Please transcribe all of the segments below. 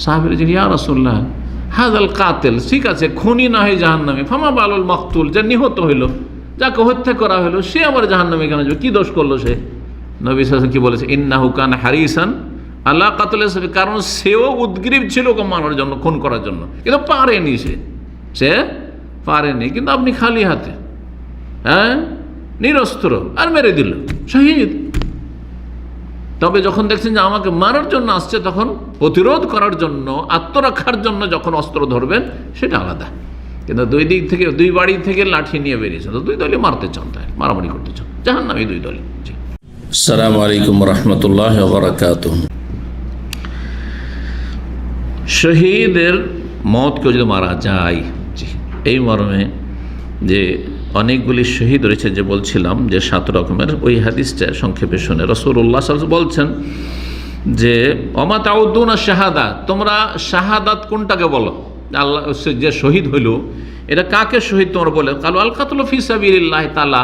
সাহাবীরা যে ইয়া রাসূলুল্লাহ হাযাল কাতিল, ঠিক আছে খুনি না হয় জাহান্নামে, ফামা বালুল মাকতুল, যে নিহত হইল, যাকে হত্যা করা হলো, সে আবার জাহান্নামে কেন যাবে? কি দোষ করলো সে? নবী সাল্লাল্লাহু আলাইহি ওয়াসাল্লাম কি বলেছে? ইন্নাহু কানা হারিসান আলা কাতলে, কারণ সেও উদ্গ্রীব ছিল মারার জন্য, খুন করার জন্য, কিন্তু পারেনি, সে পারেনি। কিন্তু আপনি খালি হাতে, নিরস্ত্র, আর মেরে দিল, শহীদ। তবে যখন দেখছেন যে আমাকে মারার জন্য আসছে, তখন প্রতিরোধ করার জন্য, আত্মরক্ষার জন্য যখন অস্ত্র ধরবেন, সেটা আলাদা। কিন্তু দুই দিক থেকে, দুই বাড়ি থেকে লাঠি নিয়ে বেরিয়েছেন, তো দুই দলে মারতে চান, তাই মারামারি করতে চান, জাহান্নামী দুই দলে। আসসালামু আলাইকুম রহমতুল্লাহ ওয়া বারাকাতুহু। শহীদের মত কেউ যদি মারা যায়, এই মর্মে যে অনেকগুলি শহীদ রয়েছে, যে বলছিলাম যে 7 রকমের, ওই হাদিসটা সংক্ষেপে শুনে রাসূলুল্লাহ সাল্লাল্লাহু আলাইহি ওয়াসাল্লাম বলছেন যে ওমা তাউদ্দুনা শাহাদা, তোমরা শাহাদাত কোনটাকে বলো? আল্লাহ যে শহীদ হইল, এটা কাকে শহীদ তোমরা বলে? কালু আল কাতলু ফি সাবিলিল্লাহি তাআলা,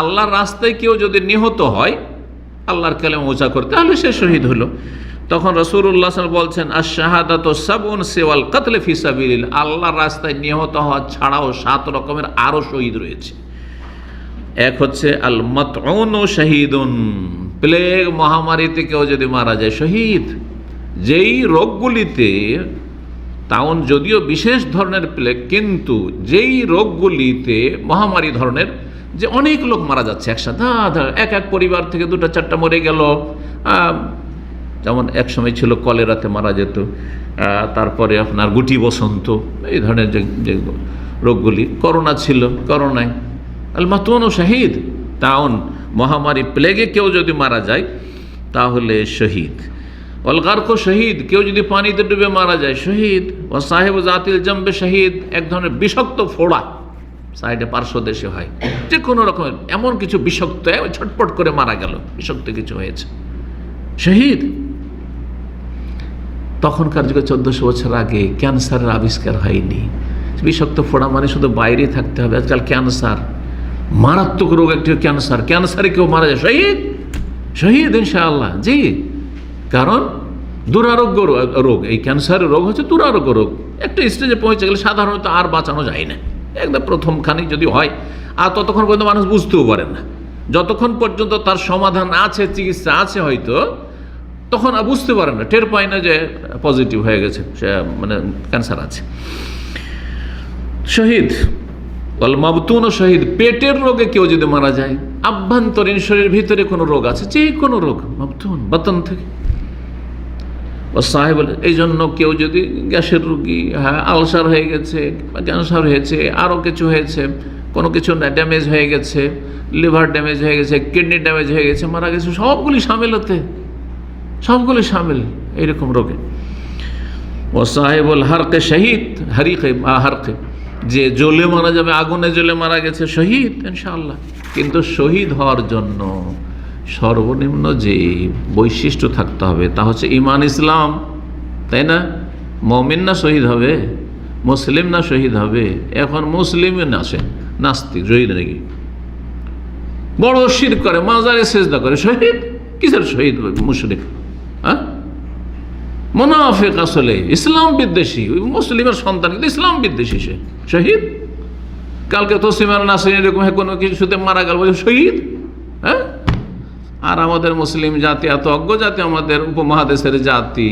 আল্লাহর রাস্তায় কেউ যদি নিহত হয় আল্লাহর কালেমা উঁচা করতে, তাহলে সে শহীদ হলো। তখন রাসূলুল্লাহ সাল্লাল্লাহু আলাইহি ওয়াসাল্লাম বলছেন আশ-শাহাদাতু সাবউন সিওয়াল কাতল ফি সাবিলিল্লাহ, আল্লাহর রাস্তায় নিহত হওয়া ছাড়াও 7 রকমের আরো শহীদ রয়েছে। এক হচ্ছে আল মাতউনু শাহীদুন, প্লেগ মহামারীতে কেউ যদি মারা যায়, শহীদ। যেই রোগগুলিতে, তাউন যদিও বিশেষ ধরনের প্লেগ, কিন্তু যেই রোগগুলিতে মহামারী ধরনের, যে অনেক লোক মারা যাচ্ছে একসাথে, এক পরিবার থেকে 2-4টা মরে গেল, যেমন এক সময় ছিল কলেরাতে মারা যেত, তারপরে আপনার গুটি বসন্ত, এই ধরনের যে রোগগুলি, করোনা ছিল, করোনায় আল মাতুন ও শাহিদ, তাউন মহামারী প্লেগে কেউ যদি মারা যায় তাহলে শহীদ। অল গারকো শহীদ, কেউ যদি পানিতে ডুবে মারা যায়, শহীদ। ও সাহেব জাতিল জম্বে শহীদ, এক ধরনের বিষাক্ত ফোড়া সাইডে পার্শ্বদেশে হয়, যে কোনো রকমের এমন কিছু বিষাক্ত, ছটপট করে মারা গেল, বিষাক্ত কিছু হয়েছে, শহীদ। তখনকার যুগে 1400 বছর আগে ক্যান্সারের আবিষ্কার হয়নি। বিষাক্ত ফোড়া মানে শুধু বাইরে থাকতে হবে। আজকাল ক্যান্সার, মারাত্মক রোগ একটি ক্যান্সার, ক্যান্সারে কেউ মারা যায়, শহীদ, শহীদ ইনশাআল্লাহ। জি, কারণ দুরারোগ্য রোগ, এই ক্যান্সারের রোগ হচ্ছে দুরারোগ্য রোগ। একটা স্টেজে পৌঁছে গেলে সাধারণত আর বাঁচানো যায় না, একদম প্রথমখানি যদি হয়, আর ততক্ষণ পর্যন্ত মানুষ বুঝতেও পারে না। যতক্ষণ পর্যন্ত তার সমাধান আছে, চিকিৎসা আছে হয়তো, তখন আর বুঝতে পারে না, টের পায় না যে পজিটিভ হয়ে গেছে, সে মানে ক্যান্সার আছে। শহীদ ওয়াল মাবতুন ও শহীদ, পেটের রোগে কেউ যদি মারা যায়, আভ্যন্তরীণ শরীরের ভিতরে কোনো রোগ আছে, যে কোনো রোগ, মাবতুন বাতন থেকে। ও সাহেব, এই জন্য কেউ যদি গ্যাসের রোগী, আলসার হয়ে গেছে, ক্যান্সার হয়েছে, আরও কিছু হয়েছে, কোনো কিছু ড্যামেজ হয়ে গেছে, লিভার ড্যামেজ হয়ে গেছে, কিডনি ড্যামেজ হয়ে গেছে, মারা গেছে, সবগুলি সামিল হতে, সবগুলি সামিল এইরকম রোগে। ও সাহেবুল হারকে শহীদ, হারকে, যে জ্বলে মারা যাবে, আগুনে জ্বলে মারা গেছে, শহীদ ইনশাআল্লাহ। কিন্তু শহীদ হওয়ার জন্য সর্বনিম্ন যে বৈশিষ্ট্য থাকতে হবে তা হচ্ছে ঈমান, ইসলাম, তাই না? মুমিন না শহীদ হবে, মুসলিম না শহীদ হবে? এখন মুসলিম আসে, নাস্তিক শহীদ নাকি, বড় শিরক করে, মাজারে সেজদা করে, শহীদ? কিসের শহীদ? মুশরিক, মুনাফিক, আসলে ইসলাম বিদ্বেষী, মুসলিমের সন্তান কিন্তু ইসলাম বিদ্বেষী, সে শহীদ। কালকে তসলিমার নাসরিন এরকম কোনো কিছুতে মারা গেল, শহীদ। আর আমাদের মুসলিম জাতি এত অজ্ঞ জাতি, আমাদের উপমহাদেশের জাতি,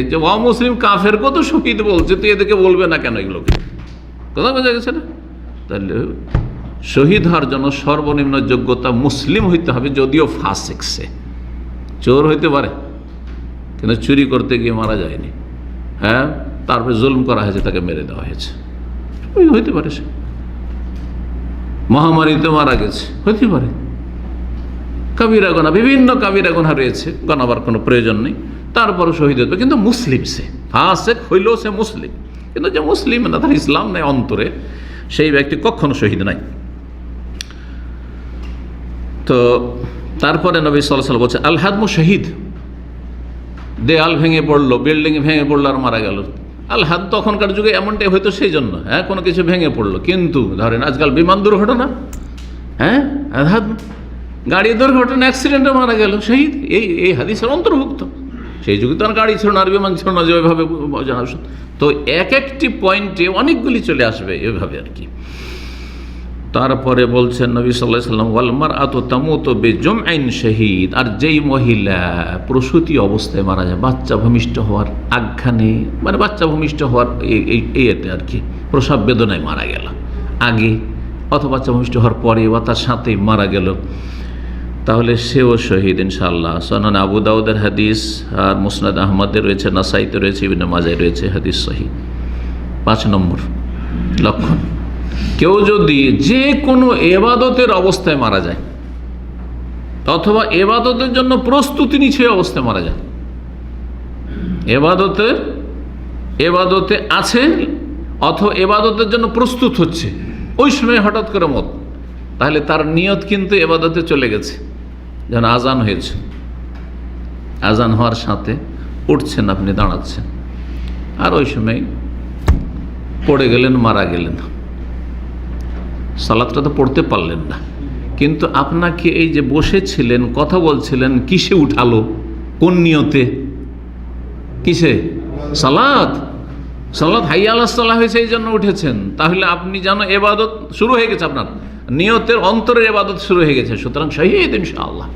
যে অমুসলিম কাফের কত শহীদ বলছে, তুই এদেরকে বলবে না কেন? এগুলোকে কথা বোঝা গেছে না? তাহলে শহীদ হওয়ার জন্য সর্বনিম্ন যোগ্যতা মুসলিম হইতে হবে, যদিও ফাসিক, সে চোর হইতে পারে, কিন্তু চুরি করতে গিয়ে মারা যায়নি, তারপরে জুলম করা হয়েছে, তাকে মেরে দেওয়া হয়েছে, হইতে পারে। সে মহামারীতে মারা গেছে, হইতে পারে। কাবিরা গুনাহ, বিভিন্ন কাবিরা গুনাহ রয়েছে, গণাবার কোনো প্রয়োজন নেই, তারপরও শহীদ হতে, কিন্তু মুসলিম সে, ফাসিক হইলেও সে মুসলিম, কিন্তু যে মুসলিম না, তার ইসলাম নেই অন্তরে, সেই ব্যক্তি কখনো শহীদ নাই। তো তারপরে নবী সাল্লাল্লাহু আলাইহি ওয়াসাল্লাম বলছে আল হাদমু শহীদ, দেয়াল ভেঙে পড়লো, বিল্ডিং ভেঙে পড়লো আর মারা গেল, আল হাদ। তখনকার যুগে এমনটাই হয়তো, সেই জন্য কোনো কিছু ভেঙে পড়লো। কিন্তু ধরেন আজকাল বিমান দুর্ঘটনা, গাড়ি দুর্ঘটনা, অ্যাক্সিডেন্টে মারা গেল, শহীদ, এই হাদিসের অন্তর্ভুক্ত। সেই যুগে তো আর গাড়ি ছিল না, আর বিমান ছিল না যেভাবে জানা। তো এক একটি পয়েন্টে অনেকগুলি চলে আসবে এভাবে আর কি। তারপরে বলছেন নবী সাল্লাল্লাহু আলাইহি ওয়াসাল্লাম, ওয়াল মারআতু তামুতু বিজুমইন শাহীদ, আর যেই মহিলা প্রসূতি অবস্থায় মারা যায়, বাচ্চা ভূমিষ্ঠ হওয়ার আখ্যানে, মানে বাচ্চা ভূমিষ্ঠ হওয়ার এই এতে আর কি, প্রসব বেদনায় মারা গেল আগে অথবা বাচ্চা ভূমিষ্ঠ হওয়ার পরে বা তার সাথেই মারা গেল, তাহলে সেও শহীদ ইনশাআল্লাহ। সুনান আবু দাউদের হাদিস, আর মুসনাদ আহমদের রয়েছে, নাসাইতে রয়েছে, ইবনে মাজায় রয়েছে, হাদিস সহিহ। 5 নম্বর লক্ষণ, কেউ যদি যে কোনো এবাদতের অবস্থায় মারা যায় অথবা এবাদতের জন্য প্রস্তুতি নিচ্ছে অবস্থায় মারা যায়, এবাদতে আছে অথবা এবাদতের জন্য প্রস্তুত হচ্ছে, ওই সময় হঠাৎ করে মত, তাহলে তার নিয়ত কিন্তু এবাদতে চলে গেছে। যেন আজান হয়েছে, আজান হওয়ার সাথে উঠছেন, আপনি দাঁড়াচ্ছেন, আর ওই সময় পড়ে গেলেন, মারা গেলেন, সালাতটা তো পড়তে পারলেন না, কিন্তু আপনাকে এই যে বসেছিলেন কথা বলছিলেন, কিসে উঠালো, কোন নিয়তে, কিসে? সালাত হাইয়া আলাস সালাহ হয়েছে, এই জন্য উঠেছেন। তাহলে আপনি জানো এবাদত শুরু হয়ে গেছে, আপনার নিয়তের অন্তরের এবাদত শুরু হয়ে গেছে। সুতরাং শহীদ ইনশাআল্লাহ।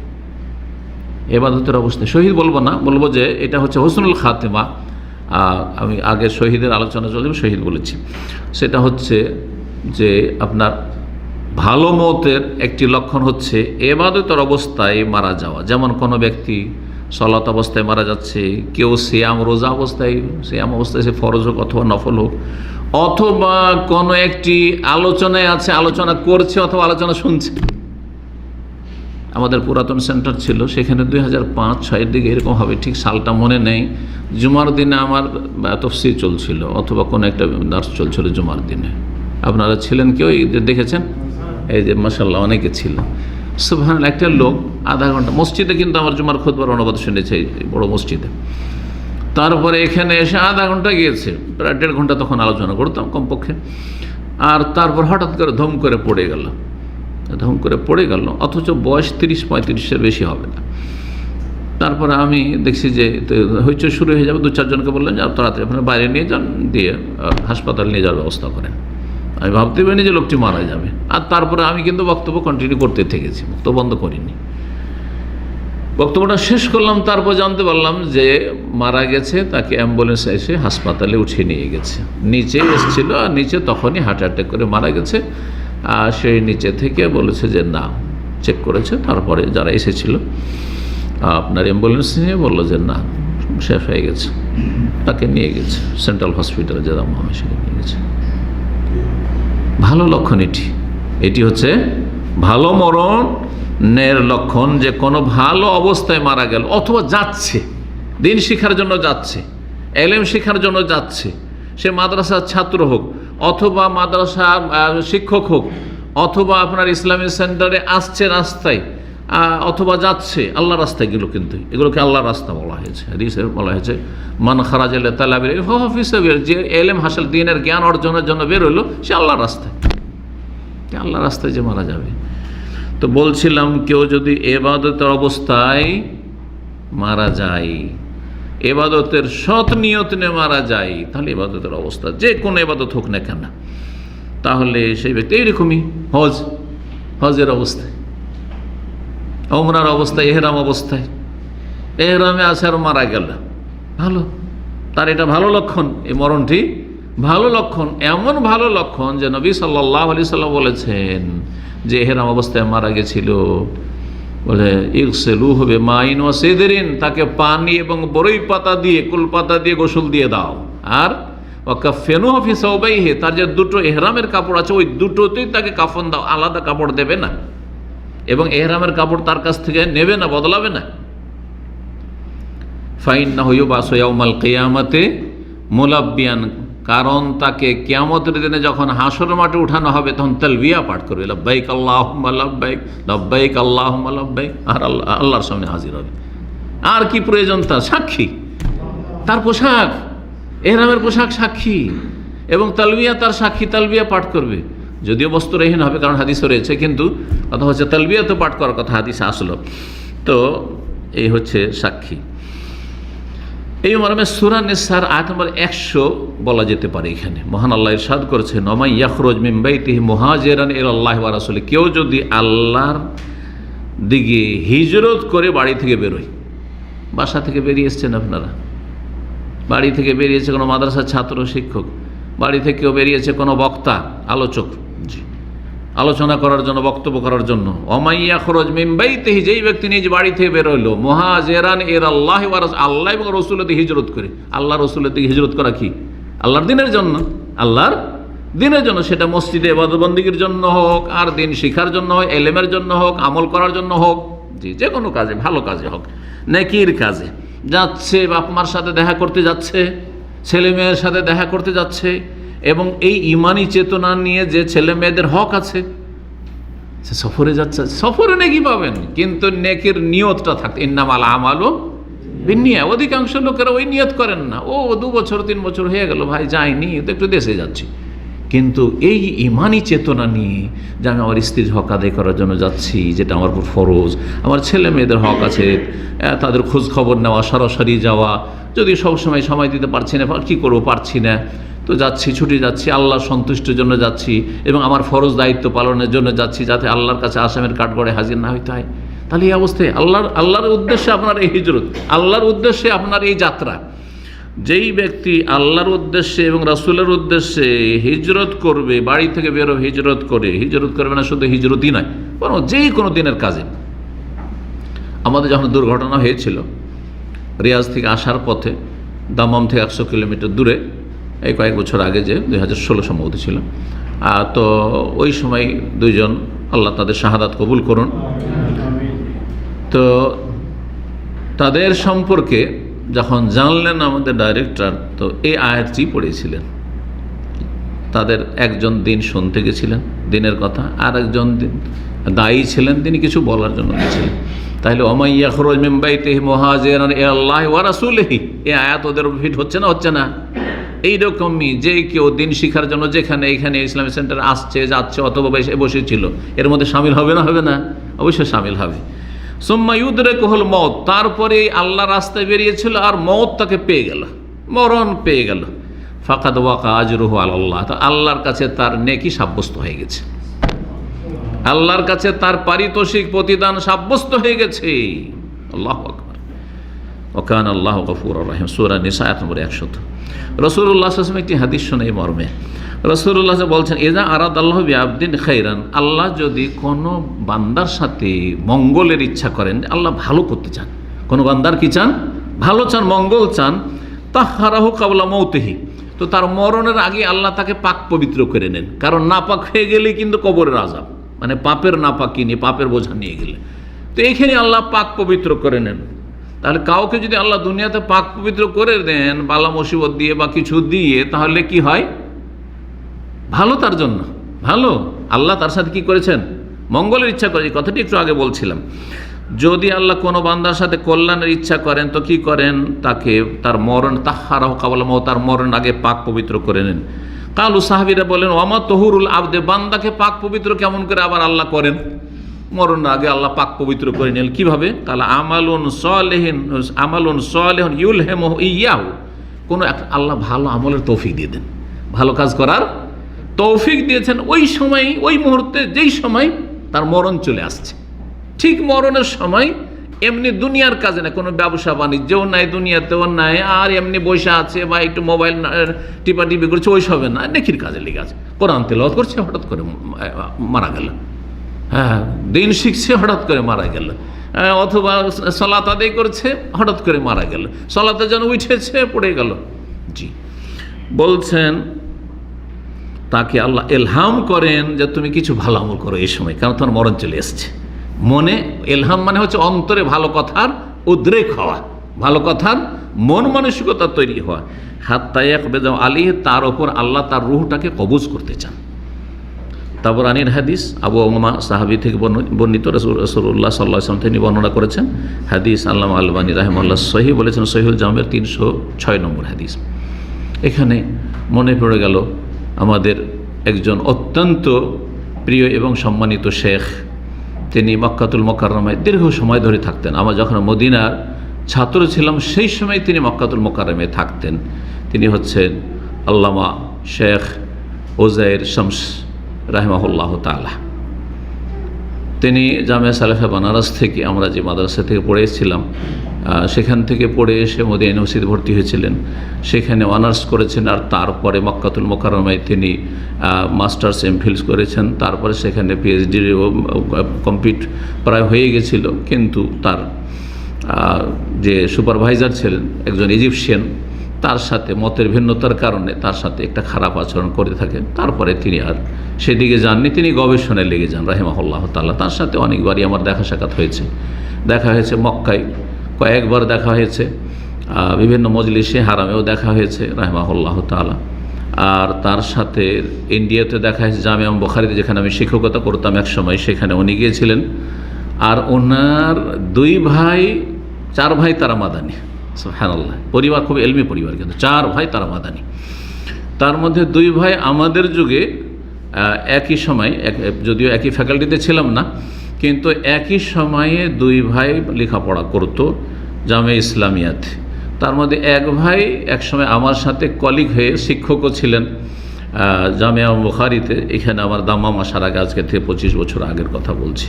এবাদতের অবস্থায় শহীদ বলবো না, বলবো যে এটা হচ্ছে হুসনুল খাতেমা। আমি আগে শহীদের আলোচনা চলবে, শহীদ বলেছি। সেটা হচ্ছে যে আপনার ভালো মতের একটি লক্ষণ হচ্ছে এবাদতের অবস্থায় মারা যাওয়া। যেমন কোনো ব্যক্তি সলাত অবস্থায় মারা যাচ্ছে, কেউ সিয়াম রোজা অবস্থায়, সিয়াম অবস্থায় সে ফরজ হোক অথবা নফল হোক, অথবা কোনো একটি আলোচনায় আছে, আলোচনা করছে অথবা আলোচনা শুনছে। আমাদের পুরাতন সেন্টার ছিল, সেখানে 2005-06 দিকে এরকম হবে, ঠিক সালটা মনে নেই। জুমার দিনে আমার তাফসীর চলছিল অথবা কোনো একটা দার্স চলছিল জুমার দিনে। আপনারা ছিলেন কেউ, দেখেছেন? এই যে মাশাআল্লাহ অনেকে ছিল। সুবহানাল্লাহ, একটা লোক আধা ঘন্টা মসজিদে, কিন্তু আমার জুমার খুতবার অনুবাদ শুনেছে এই বড় মসজিদে। তারপরে এখানে এসে আধা ঘন্টা গিয়েছে, প্রায় 1.5 ঘন্টা তখন আলোচনা করতাম কমপক্ষে। আর তারপর হঠাৎ করে ধম করে পড়ে গেল, অথচ বয়স 30-35-এর বেশি হবে না। তারপরে আমি দেখছি যে হইচই শুরু হয়ে যাবে, 2-4 জনকে বললেন যে তাড়াতাড়ি আপনারা বাইরে নিয়ে যান, দিয়ে হাসপাতাল নিয়ে যাওয়ার ব্যবস্থা করেন। আমি ভাবতে পারিনি যে লোকটি মারা যাবে। আর তারপরে আমি কিন্তু বক্তব্য কন্টিনিউ করতে থেকেছি, বক্তব্য বন্ধ করিনি, বক্তব্যটা শেষ করলাম। তারপর জানতে পারলাম যে মারা গেছে, তাকে অ্যাম্বুলেন্স এসে হাসপাতালে উঠিয়ে নিয়ে গেছে। নিচে এসেছিল, আর নিচে তখনই হার্ট অ্যাটাক করে মারা গেছে। আর সেই নিচে থেকে বলেছে যে না, চেক করেছে। তারপরে যারা এসেছিল আপনার অ্যাম্বুলেন্স নিয়ে বললো যে না, শেষ হয়ে গেছে, তাকে নিয়ে গেছে সেন্ট্রাল হসপিটালে, যারা মহামেশ নিয়ে গেছে। ভালো লক্ষণ এটি হচ্ছে ভালো মরণের লক্ষণ, যে কোনো ভালো অবস্থায় মারা গেল, অথবা যাচ্ছে দিন শিক্ষার জন্য যাচ্ছে, এলেম শিক্ষার জন্য যাচ্ছে, সে মাদ্রাসার ছাত্র হোক অথবা মাদ্রাসার শিক্ষক হোক, অথবা আপনার ইসলামিক সেন্টারে আসছে রাস্তায়, অথবা যাচ্ছে আল্লাহ রাস্তায় গেল, কিন্তু এগুলোকে আল্লাহর রাস্তা বলা হয়েছে। হাদিসে বলা হয়েছে মান খারাজা লিতালাবিল ইলম ফাহুয়া ফি সাবিল, যে এলেম হাসিল দ্বীনের জ্ঞান অর্জনের জন্য বের হলো, সে আল্লাহর রাস্তায় যে মারা যাবে। তো বলছিলাম, কেউ যদি এবাদতের অবস্থায় মারা যায়, এবাদতের সৎ নিয়ত নিয়ে মারা যায়, তাহলে এবাদতের অবস্থা যে কোনো এবাদত হোক না কেন, তাহলে সেই ব্যক্তি এইরকমই হজের অবস্থায়, ওমরার অবস্থায়, এহরাম অবস্থায়, এহরামে আছে আর মারা গেল, ভালো, তার এটা ভালো লক্ষণ। এই মরণটি ভালো লক্ষণ, এমন ভালো লক্ষণ যে নবী সাল্লাল্লাহু আলাইহি সাল্লাম বলেছেন যে এহরাম অবস্থায় মারা গেছিল, বলে ইগসেলু হবে মাইন ওয়া সিদরিন, তাকে পানি এবং বরই পাতা দিয়ে, কুল পাতা দিয়ে গোসল দিয়ে দাও। আর ওয়াকাফেনুহু ফি সাওবাইহি, তার যে দুটো এহরামের কাপড় আছে ওই দুটোতেই তাকে কাফন দাও, আলাদা কাপড় দেবে না, এবং এহরামের কাপড় তার কাছ থেকে নেবে না, বদলাবে না। ফাইন্নাহু ইউবাসু ইয়াউমাল কিয়ামাতে মুলাব্বিয়ান, কারণ তাকে কিয়ামতের দিনে যখন হাসর মাঠে উঠানো হবে তখন তালবিয়া পাঠ করবে, লাব্বাইক আল্লাহুম্মা লাব্বাইক, লাব্বাইক আল্লাহুম্মা লাব্বাইক, আর আল্লাহর সামনে হাজির হবে। আর কি প্রয়োজন তার? সাক্ষী, তার পোশাক, এহরামের পোশাক সাক্ষী, এবং তালবিয়া তার সাক্ষী, তালবিয়া পাঠ করবে, যদিও বস্ত্রহীন হবে কারণ হাদিসে রয়েছে, কিন্তু কথা হচ্ছে তালবিয়া তো পাঠ করার কথা হাদিসে আসলো। তো এই হচ্ছে সাক্ষী। এই মর্মে সূরা নিসার আয়াত নম্বর 100 বলা যেতে পারে। এখানে মহান আল্লাহ ইরশাদ করেছেন, ওয়া ইয়াখরুজ মিন বাইতিহি মুহাজিরান ইলাল্লাহি ওয়া রাসূলি, কেউ যদি আল্লাহর দিকে হিজরত করে বাড়ি থেকে বেরোয়। বাসা থেকে বেরিয়ে এসছেন আপনারা, বাড়ি থেকে বেরিয়েছে কোনো মাদ্রাসার ছাত্র শিক্ষক, বাড়ি থেকেও বেরিয়েছে কোনো বক্তা আলোচক, আলোচনা করার জন্য, বক্তব্য করার জন্য। ওমাইয়া খরচ মিম্বাইতেহি, যেই ব্যক্তি নিজ বাড়ি থেকে বেরোইল, মুহাজিরান ইলাল্লাহি ওয়া রাসূল, আল্লাহ এবং রসুলের দিকে হিজরত করে। আল্লাহ রসুলের দিকে হিজরত করা কি? আল্লাহর দিনের জন্য, আল্লাহর দিনের জন্য। সেটা মসজিদে ইবাদত বন্দেগীর জন্য হোক, আর দিন শিখার জন্য হোক, এলেমের জন্য হোক, আমল করার জন্য হোক, যে কোনো কাজে, ভালো কাজে হোক, নেকির কাজে যাচ্ছে, বাপ মার সাথে দেখা করতে যাচ্ছে, ছেলে মেয়ের সাথে দেখা করতে যাচ্ছে, এবং এই ইমানি চেতনা নিয়ে যে ছেলে মেয়েদের হক আছে, সে সফরে যাচ্ছে। সফরে নেকি পাবেন, কিন্তু নেকির নিয়তটা থাকতে, ইন্নামাল আমালু বিন্নিয়া। অধিকাংশ লোকেরা ওই নিয়ত করেন না। ও 2 বছর 3 বছর হয়ে গেল ভাই যায়নি, তো একটু দেশে যাচ্ছি। কিন্তু এই ইমানি চেতনা নিয়ে যে আমি আমার স্ত্রীর হক আদায় করার জন্য যাচ্ছি, যেটা আমার উপর ফরজ, আমার ছেলে মেয়েদের হক আছে, তাদের খোঁজ খবর নেওয়া, সরাসরি যাওয়া, যদি সবসময় সময় দিতে পারছি না, কী করবো, পারছি না, তো যাচ্ছি, ছুটি যাচ্ছি, আল্লাহর সন্তুষ্টির জন্য যাচ্ছি, এবং আমার ফরজ দায়িত্ব পালনের জন্য যাচ্ছি, যাতে আল্লাহর কাছে আসামের কাঠগড়ে হাজির না হইতে হয়। তাহলে এই অবস্থায় আল্লাহর উদ্দেশ্যে আপনার এই হিজরত, আল্লাহর উদ্দেশ্যে আপনার এই যাত্রা। যেই ব্যক্তি আল্লাহর উদ্দেশ্যে এবং রাসূলের উদ্দেশ্যে হিজরত করবে, বাড়ি থেকে বেরো হিজরত করবে না শুধু হিজরতই নয়, বরং যেই কোনো দিনের কাজে। আমাদের যখন দুর্ঘটনা হয়েছিল রিয়াজ থেকে আসার পথে, দামাম থেকে 100 কিলোমিটার দূরে, এই কয়েক বছর আগে, যে 2016 সম্ভবত ছিল, তো ওই সময় 2 জন, আল্লাহ তাদের শাহাদাত কবুল করুন। তো তাদের সম্পর্কে যখন জানলেন আমাদের ডাইরেক্টর, তো এই আয়াতটি পড়েছিলেন। তাদের একজন দিন শুনতে গেছিলেন দিনের কথা, আর একজন দায়ী ছিলেন, তিনি কিছু বলার জন্য গেছিলেন। তাহলে ওয়া ইয়াখরুজ মিন বাইতিহি মুহাজিরান ইলাল্লাহি ওয়া রাসূলিহি, এই আয়াত ওদের ফিট হচ্ছে না? হচ্ছে না? এইরকমই যে কেউ দিন শিখার জন্য যেখানে এখানে ইসলামী সেন্টারে আসছে, যাচ্ছে, অথবা বসেছিল, এর মধ্যে শামিল হবে না? হবে না? অবশ্যই শামিল হবে। সুম্মা ইউদরিকুহুল মউত, তারপরে আল্লাহ রাস্তায় বেরিয়েছিল আর মউত তাকে পেয়ে গেল, মরণ পেয়ে গেল। ফাকাদ ওয়াকা আজরুহু আলাল্লাহ, তো আল্লাহর কাছে তার নেকি সাব্যস্ত হয়ে গেছে, আল্লাহর কাছে তার পারিতোষিক প্রতিদান সাব্যস্ত হয়ে গেছে। আল্লাহু আকবার। ওয়া কানা আল্লাহু গফুরুর রহিম, সূরা নিসা আয়াত নম্বর 100। রাসূলুল্লাহ সাল্লাল্লাহু আলাইহি ওয়াসাল্লাম একটি হাদিস শুনে এই মর্মে, রাসূলুল্লাহ বলছেন, ইযা আরাদাল্লাহু বিআবদিন খাইরান, আল্লাহ যদি কোনো বান্দার সাথে মঙ্গলের ইচ্ছা করেন, আল্লাহ ভালো করতে চান, কোনো বান্দার কি চান? ভালো চান, মঙ্গল চান। তাহহারাহু কাবলা মৌতিহি, তো তার মরণের আগে আল্লাহ তাকে পাক পবিত্র করে নেন। কারণ নাপাক হয়ে গেলে কিন্তু কবরের আযাব, মানে পাপের নাপাকি নিয়ে, পাপের বোঝা নিয়ে গেলে, তো এইখানে আল্লাহ পাক পবিত্র করে নেন। তাহলে কাউকে যদি আল্লাহ দুনিয়াতে পাক পবিত্র করে দেন বালা মুসিবত দিয়ে বা কিছু দিয়ে, তাহলে কি হয়? ভালো, তার জন্য ভালো। আল্লাহ তার সাথে কি করেছেন? মঙ্গলের ইচ্ছা করেছে। কথাটি একটু আগে বলছিলাম, যদি আল্লাহ কোনো বান্দার সাথে কল্যাণের ইচ্ছা করেন, তো কি করেন? তাকে তার মরণ, তাহহারাহু কাবলা মউত, তার মরণ আগে পাক পবিত্র করে নেন। কালু, সাহাবীরা বলেন, ওয়ামা তহুরুল আবদে, বান্দাকে পাক পবিত্র কেমন করে আবার আল্লাহ করেন? মরণ আগে আল্লাহ পাক পবিত্র করে নিলেন, কিভাবে? কালা আমালুন সালিহুন ইউলহিমুহু ইয়াহু, কোনো একটা আল্লাহ ভালো আমলের তৌফিক দিয়ে দেন, ভালো কাজ করার তৌফিক দিয়েছেন ওই সময়, ওই মুহূর্তে, যেই সময় তার মরণ চলে আসছে। ঠিক মরণের সময় এমনি দুনিয়ার কাজে না, কোনো ব্যবসা বাণিজ্যও নাই, দুনিয়াতেও নাই, আর এমনি বসে আছে বা একটু মোবাইল টিপাটিপি করছে, ওই সবে না, নেকির কাজে লেগে আছে, কোরআন তেলাওয়াত করছে, হঠাৎ করে মারা গেল। হ্যাঁ, দিন শিখছে, হঠাৎ করে মারা গেল। অথবা সালাত আদায় করছে, হঠাৎ করে মারা গেল। সালাতের জন্য উঠেছে, পড়ে গেল। জি, বলছেন তাকে আল্লাহ এলহাম করেন যে তুমি কিছু ভালো আমল করো এই সময়, কারণ তোমার মরণ চলে এসছে। মনে এলহাম মানে হচ্ছে অন্তরে ভালো কথার উদ্রেক হওয়া, ভালো কথার মন মানসিকতা তৈরি হওয়া। হাত্তা ইয়াকবিদু আলাইহি, তার ওপর আল্লাহ তার রূহটাকে কবজ করতে চান। তাবরানির হাদিস, আবু উমামা সাহাবী থেকে বর্ণিত, রাসূলুল্লাহ সাল্লাল্লাহু আলাইহি ওয়াসাল্লাম তিনি বর্ণনা করেছেন। হাদিস আল্লামা আলবানী রাহিমাহুল্লাহ সহিহ বলেছেন, সহিহুল জামের 306 নম্বর হাদিস। এখানে মনে পড়ে গেল আমাদের একজন অত্যন্ত প্রিয় এবং সম্মানিত শেখ, তিনি মক্কাতুল মুকাররমায় দীর্ঘ সময় ধরে থাকতেন। আমরা যখন মদিনার ছাত্র ছিলাম সেই সময় তিনি মক্কাতুল মোকাররমে থাকতেন। তিনি হচ্ছেন আল্লামা শেখ ওজাইর শামস রাহিমাহুল্লাহ তাআলা। তিনি জামিয়া সালেফা বানারস থেকে, আমরা যে মাদ্রাসা থেকে পড়েছিলাম সেখান থেকে পড়ে এসে মদিনা ইউনিভার্সিটিতে ভর্তি হয়েছিলেন, সেখানে অনার্স করেছেন। আর তারপরে মক্কাতুল মোকাররমায় তিনি মাস্টার্স এমফিল করেছেন। তারপরে সেখানে পিএইচডি কমপ্লিট প্রায় হয়ে গেছিল, কিন্তু তার যে সুপারভাইজার ছিলেন একজন ইজিপশিয়ান, তার সাথে মতের ভিন্নতার কারণে তার সাথে একটা খারাপ আচরণ করে থাকেন। তারপরে তিনি আর সেদিকে যাননি, তিনি গবেষণায় লেগে যান রাহিমাহুল্লাহ তাআলা। তার সাথে অনেকবারই আমার দেখা সাক্ষাৎ হয়েছে, দেখা হয়েছে মক্কায় কয়েকবার দেখা হয়েছে, বিভিন্ন মজলিসে হারামেও দেখা হয়েছে রাহিমাহুল্লাহ তাআলা। আর তার সাথে ইন্ডিয়াতে দেখা হয়েছে জামিয়া বুখারীতে, যেখানে আমি শিক্ষকতা করতাম এক সময়, সেখানে উনি গিয়েছিলেন। আর ওনার 4 ভাই তারা মাদানী, সুবহানাল্লাহ। পরিবার খুব এলমি পরিবার, কিন্তু 4 ভাই তারা মাদানী। তার মধ্যে 2 ভাই আমাদের যুগে একই সময়, যদিও একই ফ্যাকাল্টিতে ছিলাম না, কিন্তু একই সময়ে 2 ভাই লেখাপড়া করতো জামিয়া ইসলামিয়াতে। তার মধ্যে এক ভাই একসময় আমার সাথে কলিগ হয়ে শিক্ষকও ছিলেন জামিয়া বুখারীতে। এখানে আমার দাম্মাম আসার আগে, আজকে থেকে 25 বছর আগের কথা বলছি।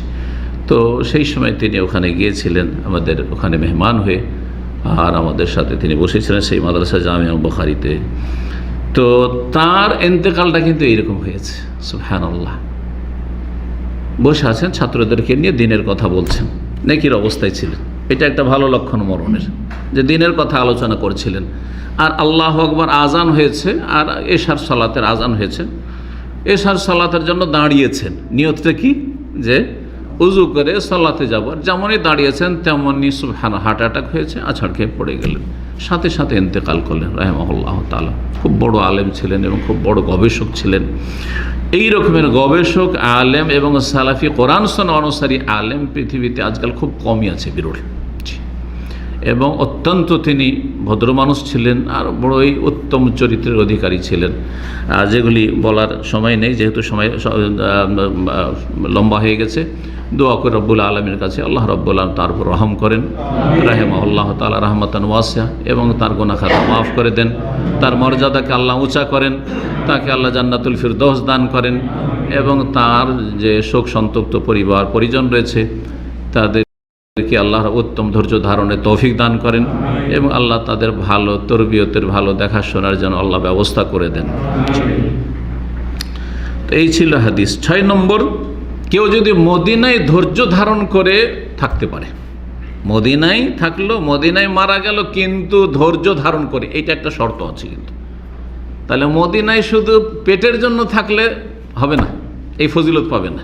তো সেই সময় তিনি ওখানে গিয়েছিলেন আমাদের ওখানে মেহমান হয়ে, আর আমাদের সাথে তিনি বসেছিলেন সেই মাদ্রাসা জামিয়া বুখারীতে। তো তার ইন্তেকালটা কিন্তু এইরকম হয়েছে, সুবহানাল্লাহ। বসে আছেন ছাত্রদেরকে নিয়ে দিনের কথা বলছেন, নেকির অবস্থায় ছিলেন। এটা একটা ভালো লক্ষণ মরণের, যে দিনের কথা আলোচনা করছিলেন। আর আল্লাহু আকবার আজান হয়েছে, আর এশার সালাতের আজান হয়েছে। এশার সালাতের জন্য দাঁড়িয়েছেন, নিয়তটা কি, যে উজু করে সালাতে যাব। যেমনই দাঁড়িয়েছেন তেমনই সুবহানাল্লাহ হার্ট অ্যাটাক হয়েছে, আছাড় খেয়ে পড়ে গেলেন, সাথে সাথে ইন্তেকাল করলেন রাহিমাহুল্লাহ তাআলা। খুব বড় আলেম ছিলেন এবং খুব বড় গবেষক ছিলেন। এই রকমের গবেষক, আলেম এবং সালাফি কোরআন সুন্নাহ অনুসারী আলেম পৃথিবীতে আজকাল খুব কমই আছে, বিরল। এবং অত্যন্ত তিনি ভদ্র মানুষ ছিলেন, আর বড়ই উত্তম চরিত্রের অধিকারী ছিলেন, যেগুলি বলার সময় নেই, যেহেতু সময় লম্বা হয়ে গেছে। দোয়া করে রব্বুল আলমীর কাছে আল্লাহ রব্বুল আলম তার উপর রহম করেন রাহিমাহুল্লাহ তাআলা রাহমাতান ওয়াসিয়া, এবং তার গুনাহ খাতা মাফ করে দেন, তার মর্যাদাকে আল্লাহ উঁচা করেন, তাকে আল্লাহ জান্নাতুল ফিরদৌস দান করেন, এবং তার যে শোক সন্তপ্ত পরিবার পরিজন রয়েছে তাদেরকে আল্লাহর উত্তম ধৈর্য ধারণে তৌফিক দান করেন, এবং আল্লাহ তাদের ভালো তরবিয়তের, ভালো দেখাশোনার জন্য আল্লাহ ব্যবস্থা করে দেন। তো এই ছিল হাদিস। 6 নম্বর, কেউ যদি মদিনায় ধৈর্য ধারণ করে থাকতে পারে, মদিনায় থাকলো, মদিনায় মারা গেল, কিন্তু ধৈর্য ধারণ করে, এটা একটা শর্ত আছে কিন্তু। তাহলে মদিনায় শুধু পেটের জন্য থাকলে হবে না, এই ফজিলত পাবে না।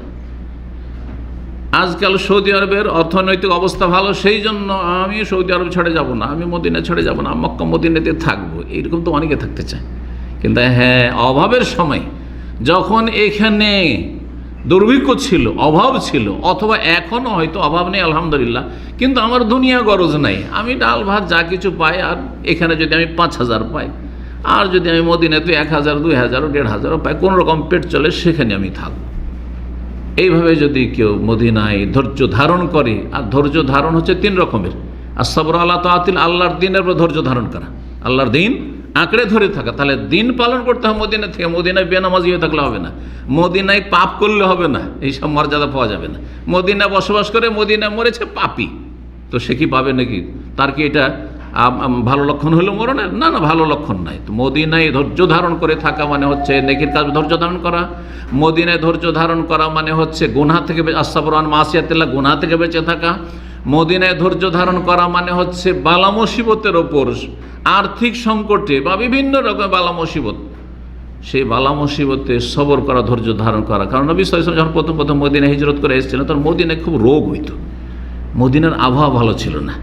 আজকাল সৌদি আরবের অর্থনৈতিক অবস্থা ভালো, সেই জন্য আমি সৌদি আরব ছেড়ে যাব না, আমি মদিনা ছেড়ে যাব না, মক্কা মদিনাতে থাকবো, এইরকম তো অনেকে থাকতে চায়। কিন্তু হ্যাঁ, অভাবের সময়, যখন এখানে দুর্ভিক্ষ ছিল, অভাব ছিল, অথবা এখনও হয়তো অভাব নেই আলহামদুলিল্লাহ, কিন্তু আমার দুনিয়া গরজ নাই, আমি ডাল ভাত যা কিছু পাই, আর এখানে যদি আমি 5000 পাই, আর যদি আমি মদিনাতে 1000, 2000, 1500 পাই, কোনো রকম পেট চলে, সেখানে আমি থাকবো। এইভাবে যদি কেউ মদিনায় ধৈর্য ধারণ করে, আর ধৈর্য ধারণ হচ্ছে 3 রকমের। আসসাবরু আলা তাআতিল, আল্লাহর দিনের উপর ধৈর্য ধারণ করা, আল্লাহর দিন আঁকড়ে ধরে থাকা। তাহলে দিন পালন করতে হবে মদিনা থেকে। মদিনায় বেনামাজি হয়ে থাকলে হবে না, মদিনায় পাপ করলে হবে না, এইসব মর্যাদা পাওয়া যাবে না। মদিনায় বসবাস করে মদিনায় মরেছে পাপী, তো সে কি পাবে নাকি? তার কি এটা ভালো লক্ষণ হলো মরণের? না, ভালো লক্ষণ নাই। তো মদিনায় ধৈর্য ধারণ করে থাকা মানে হচ্ছে নেকির কাজ ধৈর্য ধারণ করা। মদিনায় ধৈর্য ধারণ করা মানে হচ্ছে গুনাহ থেকে, আসসাবরু আন মাসিয়াতিল্লাহ, গুনাহ থেকে বেঁচে থাকা। মদিনায় ধৈর্য ধারণ করা মানে হচ্ছে বালা মুসিবতের ওপর, আর্থিক সংকটে বা বিভিন্ন রকমের বালা মুসিবত, সেই বালা মুসিবতে সবর করা, ধৈর্য ধারণ করা। কারণ নবী সাল্লাল্লাহু আলাইহি ওয়াসাল্লাম যখন প্রথম মদিনায় হিজরত করে এসেছিলেন, তখন মদিনায় খুব রোগ হইত, মদিনার আবহাওয়া ভালো ছিল না।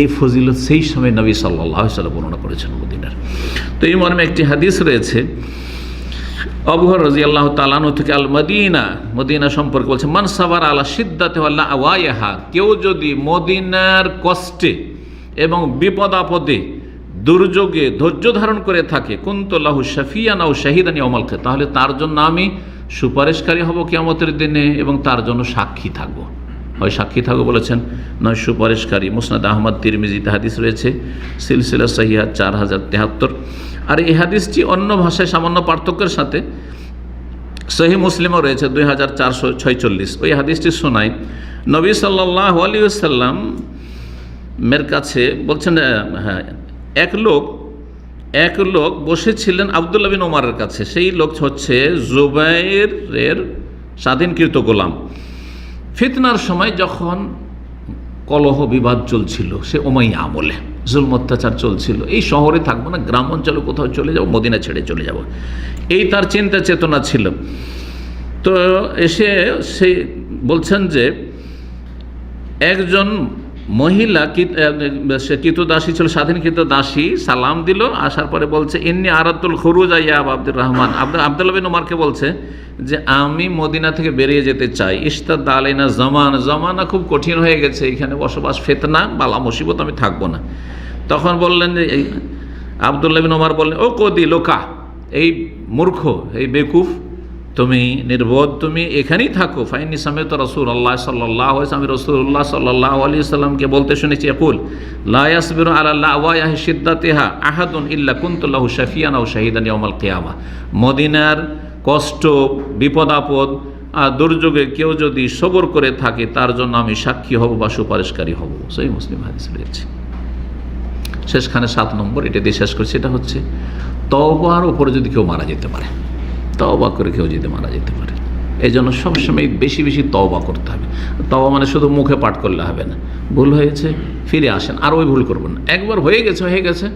এই ফজিলত সেই সময় নবী সাল্লাল্লাহু আলাইহি ওয়াসাল্লাম বর্ণনা করেছেন মদিনার। তো এই মর্মে একটি হাদিস রয়েছে আবু হুরায়রা রাদিয়াল্লাহু তাআলা আনহু থেকে, আল মদিনা, মদিনা সম্পর্কে বলছে, মান সাবার আলা শিদ্দাতি ওয়া লাওয়াইহা, কেউ যদি মদিনার কষ্টে এবং বিপদ আপদে, দুর্যোগে ধৈর্য ধারণ করে থাকে, কুনতু লাহু শাফিয়ান আও শাহিদান ইয়াউমাল কিয়ামাহ, তাহলে তার জন্য আমি সুপারিশকারী হব কিয়ামতের দিনে, এবং তার জন্য সাক্ষী থাকব। হয় সাক্ষী থাকো বলেছেন, নয় সুপারিশকারী। মুসনাদ আহমদ তিরমিজিতে হাদিস রয়েছে, সিলসিলা সহিহা 4073। আর এই হাদিসটি অন্য ভাষায় সামান্য পার্থক্যের সাথে সহিহ মুসলিমও রয়েছে 2446। ওই হাদিসটি শোনায় নবী সাল্লাল্লাহু আলাইহি ওয়াসাল্লাম মের কাছে বলছেন, হ্যাঁ, এক লোক বসেছিলেন আব্দুল্লাহ বিন ওমরের কাছে। সেই লোক হচ্ছে জুবাইরের স্বাধীনকৃত গোলাম। ফিতনার সময় যখন কলহ বিবাদ চলছিল, সে উমাইয়া আমলে জুলম অত্যাচার চলছিল, এই শহরে থাকবো না, গ্রাম অঞ্চলে কোথাও চলে যাব, মদিনা ছেড়ে চলে যাব, এই তার চিন্তা চেতনা ছিল। তো এসে সে বলছেন যে একজন মহিলা, সে কৃতদাসী ছিল, স্বাধীনকৃত দাসী, সালাম দিল। আসার পরে বলছে, ইন্নি আরাতুল খুরুজ ইয়া আব্দুর রহমান। আব্দুল্লাহ বিন ওমরকে বলছে যে আমি মদিনা থেকে বেরিয়ে যেতে চাই। ইস্তাদ আলাইনা জামানা খুব কঠিন হয়ে গেছে, এখানে বসবাস, ফিতনা, বালা মুসিবত, আমি থাকবো না। তখন বললেন যে আব্দুল্লাহ বিন ওমর বললেন, ও কদি লোকা, এই মূর্খ, এই বেকুফ, তুমি নির্বোধ, তুমি এখানেই থাকো। ফাইনি সামেত রাসূলুল্লাহ সাল্লাল্লাহু আলাইহি ওয়াসাল্লাম, আমি রাসূলুল্লাহ সাল্লাল্লাহু আলাইহি ওয়াসাল্লামকে বলতে শুনেছি, ইয়াকুল লা ইয়াসবিরু আলা লাওয়াহি শিদ্দাতিহা আহাদুন ইল্লা কুনতু লাহু শাফিয়ান আও শাহিদান ইয়াউমাল কিয়ামা। মদিনার কষ্ট, বিপদ আপদ আর দুর্যোগে কেউ যদি সবর করে থাকে, তার জন্য আমি সাক্ষী হব বা সুপারিশকারী হব। সহিহ মুসলিম হাদিস রয়েছে। শেষখানে 7 নম্বর, এটা দিয়ে শেষ করছি, এটা হচ্ছে তওবার উপরে যদি কেউ মারা যেতে পারে, তওবা করে কেউ যদি মারা যেতে পারে, এই জন্য সবসময় বেশি বেশি তওবা করতে হবে। তওবা মানে শুধু মুখে পাঠ করলে হবে না, ভুল হয়েছে ফিরে আসেন, আর ওই ভুল করবেন না। একবার হয়ে গেছে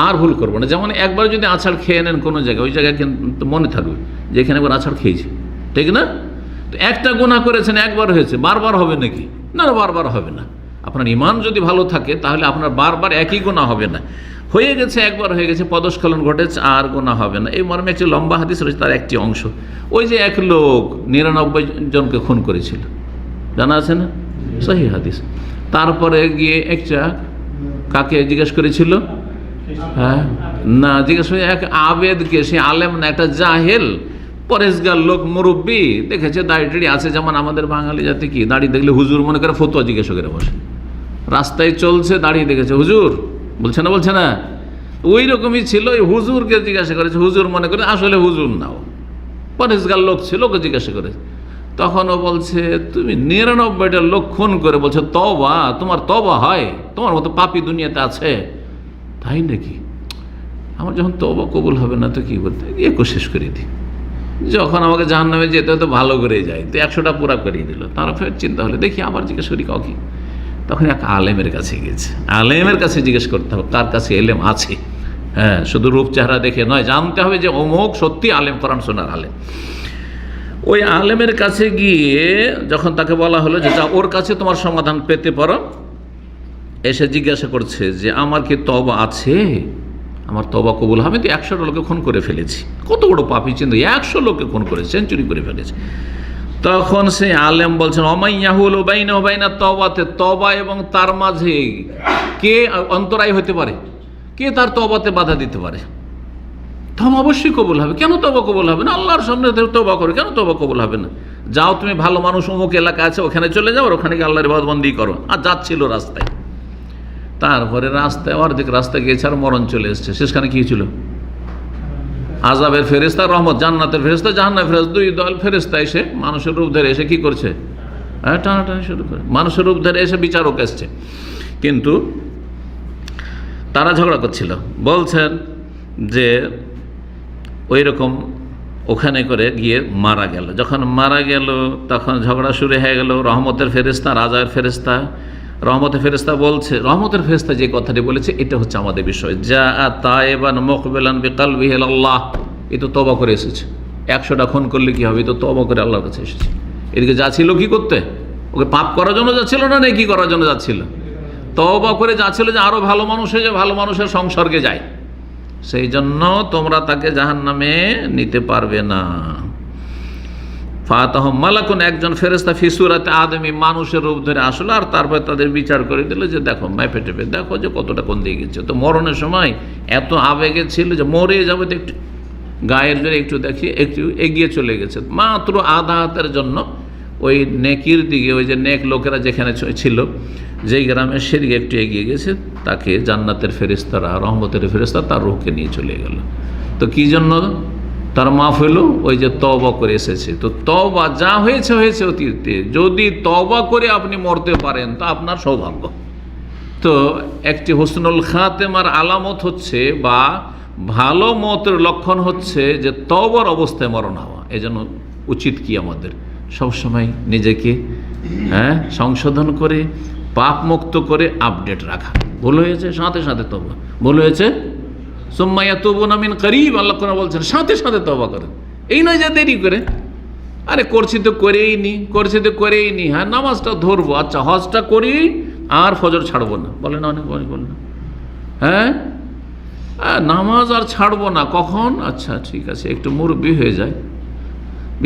আর ভুল করবো না। যেমন একবার যদি আছাড় খেয়ে নেন কোনো জায়গায়, ওই জায়গায় কিন্তু মনে থাকবে যে এখানে একবার আছাড় খেয়েছি, ঠিক না? তো একটা গুনাহ করেছেন, একবার হয়েছে, বারবার হবে নাকি? না, বারবার হবে না। আপনার ঈমান যদি ভালো থাকে তাহলে আপনার বারবার একই গুনাহ হবে না। হয়ে গেছে, একবার হয়ে গেছে, পদস্খলন ঘটেছে, আর গুনাহ হবে না। এই মর্মে একটি লম্বা হাদিস রয়েছে, তার একটি অংশ। ওই যে এক লোক 99 জনকে খুন করেছিল, জানা আছে না? সহিহ হাদিস। তারপরে গিয়ে একটা কাকে জিজ্ঞেস করেছিল? হ্যাঁ, না, জিজ্ঞেস করে এক আবেদকে, সে আলেম না, একটা জাহেল পরেশগার লোক, মুরব্বী, দেখেছে দাড়ি টাড়ি আছে, যেমন আমাদের বাঙালি জাতি কি দাড়ি দেখলে হুজুর মনে করে ফতোয়া জিজ্ঞেস করে বসে। রাস্তায় চলছে, দাঁড়িয়ে দেখেছে, হুজুর বলছে না, ওই রকমই ছিল। ওই হুজুরকে জিজ্ঞাসা করেছে, হুজুর মনে করে, আসলে হুজুর নাও, পরেশগার লোক ছিল, ওকে জিজ্ঞাসা করেছে। তখন ও বলছে, তুমি 99টা লোক খুন করে বলছো তওবা, তোমার তওবা হয়? তোমার মতো পাপী দুনিয়াতে আছে? তাই নাকি? আমার যখন তওবা কবুল হবে না তো কি বলতে, একে শেষ করে দিই। যখন আমাকে জাহান্নামে যেতে হতো ভালো করে যাই, তো 100টা পুরা করিয়ে দিল। তারা ফের চিন্তা হলে, দেখি আবার জিজ্ঞেস করি কাউকে। তখন এক আলেমের কাছে গেছে। আলেমের কাছে জিজ্ঞেস করতে হবে কার কাছে এলেম আছে। হ্যাঁ, শুধু রূপ চেহারা দেখে নয়, জানতে হবে যে অমুক সত্যি আলেম, কোরআন শোনার আলেম। ওই আলেমের কাছে গিয়ে যখন তাকে বলা হলো যে ওর কাছে তোমার সমাধান পেতে পারো, এসে জিজ্ঞাসা করছে যে আমার কি তওবা আছে? আমার তওবা কবুল হবে? তো 100টা লোকে খুন করে ফেলেছি। কত বড় পাপী চিন্তা, 100 লোককে খুন করে, সেঞ্চুরি করে ফেলেছে। তখন সে আলেম বলছেন, অমাইয়াহুল বাইনা ওয়া বাইনা তওবাতে, তওবা এবং তার মাঝে কে অন্তরায় হতে পারে? কে তার তওবাতে বাধা দিতে পারে? তওবা অবশ্যই কবুল হবে। কেন তওবা কবুল হবে না? আল্লাহর সামনে তওবা করে, কেন তওবা কবুল হবে না? যাও, তুমি ভালো মানুষ, অমুক এলাকা আছে, ওখানে চলে যাও, আর ওখানে গিয়ে আল্লাহর ইবাদতবন্দি করো। আর যাচ্ছিল রাস্তায়, তারপরে রাস্তায় অর্ধেক রাস্তায় গিয়েছে, আর মরণ চলে এসছে। শেষখানে কি ছিল? আযাবের ফেরেশতা, রহমত, জান্নাতের ফেরেশতা, জাহান্নামের ফেরেশতা, দুই দল ফেরেশতা এসে মানুষের রূপ ধরে এসে কি করছে? টানাটানি শুরু করে। মানুষের রূপ ধরে এসে বিচারক এসছে, কিন্তু তারা ঝগড়া করছিল। বলছেন যে ওই রকম ওখানে করে গিয়ে মারা গেল। যখন মারা গেল তখন ঝগড়া শুরু হয়ে গেল। রহমতের ফেরেশতা, রাজার ফেরেশতা, রহমতের ফেরেশতা বলছে, রহমতের ফেরেশতা যে কথাটি বলেছে এটা হচ্ছে আমাদের বিষয়, যা তায়েবান মুকবিলান বিকলবিহি ইলাল্লাহ, এ তো তওবা করে এসেছে। 100টা খুন করলে কি হবে? এ তো তওবা করে আল্লাহর কাছে এসেছে। এদিকে যাচ্ছিল কি করতে? ওকে পাপ করার জন্য যাচ্ছিল না, নেকি করার জন্য যাচ্ছিল? তওবা করে যাচ্ছিল যে আরো ভালো মানুষ হয়ে যায়, ভালো মানুষের সংসর্গে যায়। সেই জন্য তোমরা তাকে জাহান্নামে নিতে পারবে না। ফাতাহুম মালাকুন, একজন ফেরেশতা, ফি সূরাতে আদমি, মানুষের রূপ ধরে আসলো, আর তারপর তাদের বিচার করে দিল যে দেখো মাপে টেপে দেখো যে কতটা কোন দিকে গেছে। তো মরণের সময় এত আবেগে ছিল যে মরে যাবে, তো একটু গায়ের জোরে একটু দেখি একটু এগিয়ে চলে গেছে, মাত্র আধা হাতের জন্য ওই নেকির দিকে, ওই যে নেক লোকেরা যেখানে ছিল, যেই গ্রামের সেদিকে একটু এগিয়ে গেছে, তাকে জান্নাতের ফেরেশতারা, রহমতের ফেরেশতা তার রূহকে নিয়ে চলে গেল। তো কী জন্য তার মাফ হলো? ওই যে তওবা করে এসেছে। তো তওবা যা হয়েছে হয়েছে অতীতে, যদি তওবা করে আপনি মরতে পারেন তা আপনার সৌভাগ্য। তো একটি হুসনুল খাতেমার আলামত হচ্ছে, বা ভালো মতের লক্ষণ হচ্ছে যে তওবার অবস্থায় মরণ হওয়া। এজন্য উচিত কি আমাদের সবসময় নিজেকে সংশোধন করে, পাপ মুক্ত করে আপডেট রাখা। ভুল হয়েছে সাথে সাথে তওবা, ভুল হয়েছে সুম্মা ইয়াতুবুনা মিন করিব, আল্লাহ কোরআনে বলছেন সাথে সাথে তওবা করেন। এই নয় যে দেরি করে, আরে করছি তো করেই নি, হ্যাঁ নামাজটা ধরবো, আচ্ছা হজটা করি আর ফজর ছাড়বো না, বলে না অনেক বলে না, হ্যাঁ নামাজ আর ছাড়বো না, কখন? আচ্ছা ঠিক আছে, একটু মুরব্বি হয়ে যায়,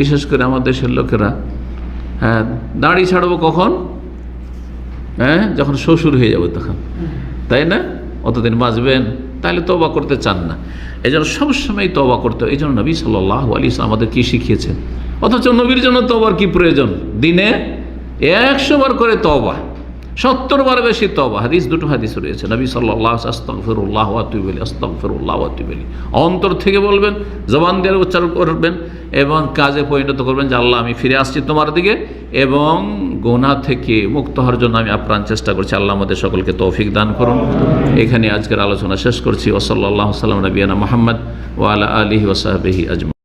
বিশেষ করে আমার দেশের লোকেরা, হ্যাঁ দাড়ি ছাড়বো কখন? যখন শ্বশুর হয়ে যাবো তখন, তাই না? অতদিন বাঁচবেন, তাহলে তওবা করতে চান না। এই জন্য সবসময় তওবা করতে হয়। এই জন্য নবী সাল্লাল্লাহু আলাইহি ওয়াসাল্লাম আমাদের কী শিখিয়েছেন? অথচ নবীর জন্য তওবার কি প্রয়োজন? দিনে 100 বার করে তওবা, 70 বার বেশি তওবা। দুটো হাদিস রয়েছে, নবী সাল্লাল্লাহু আলাইহি ওয়াসাল্লাম আস্তাগফিরুল্লাহ ওয়া আতুবু ইলাইহি, আস্তাগফিরুল্লাহ ওয়া আতুবু ইলাইহি, অন্তর থেকে বলবেন, জবান দিয়ে উচ্চারণ করবেন এবং কাজে পরিণত করবেন যে আল্লাহ আমি ফিরে আসছি তোমার দিকে এবং গুনাহ থেকে মুক্ত হওয়ার জন্য আমি আপ্রাণ চেষ্টা করছি। আল্লাহ আমাদের সকলকে তৌফিক দান করুন। এখানে আজকের আলোচনা শেষ করছি। ওয়া সাল্লাল্লাহু আলা নবিয়িনা মুহাম্মদ ওয়া আলা আলিহি ওয়া সাহবিহি আজমাইন।